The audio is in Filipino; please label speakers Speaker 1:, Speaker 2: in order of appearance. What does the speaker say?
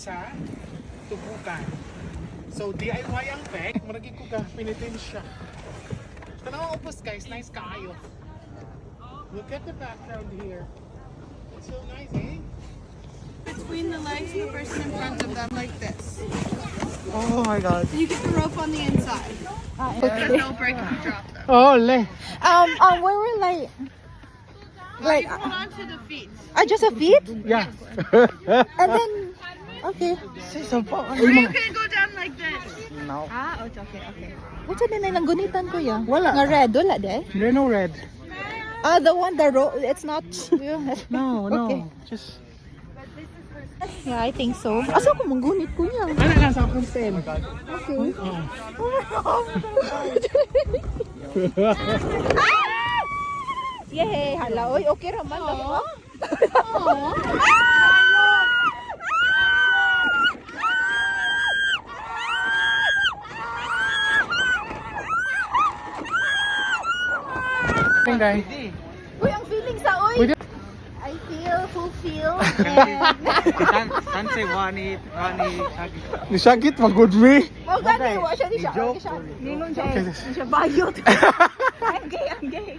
Speaker 1: sa tubukan. So DIY ang peg, maragi ko ka pinitin siya. Tanaw upos guys, nice kaayo. Look at the background here. It's so nice, eh?
Speaker 2: Between the legs and the person in front of them like this.
Speaker 3: Oh my god.
Speaker 2: You get the rope on the inside. Because they'll break if you drop them.
Speaker 1: Oh, le.
Speaker 3: Where were like
Speaker 2: You hold on to the feet.
Speaker 3: just a feet?
Speaker 1: Yeah.
Speaker 3: And then okay.
Speaker 2: Or you can go down like this.
Speaker 3: No.
Speaker 2: Okay, okay.
Speaker 3: What's the name ng gunitan ko ya?
Speaker 1: Wala.
Speaker 3: Nga red, wala de?
Speaker 1: There's no red.
Speaker 3: It's not.
Speaker 1: No, no.
Speaker 3: Okay.
Speaker 1: Just...
Speaker 3: Yeah, I think so. Asa ko manggunit ko niya?
Speaker 1: Ano lang sa akong pen?
Speaker 3: Okay. Yay! Hala, oy, okay raman. Oh.
Speaker 1: Guys.
Speaker 3: Uy, ang feeling sa oy.
Speaker 1: Pwede-
Speaker 3: I feel fulfilled and
Speaker 4: Say wani.
Speaker 1: Nisagit, magod me.
Speaker 3: oh, gani, wa siya di siya. Ningon siya.
Speaker 1: Okay.
Speaker 3: Di siya bayot. I'm gay, I'm gay.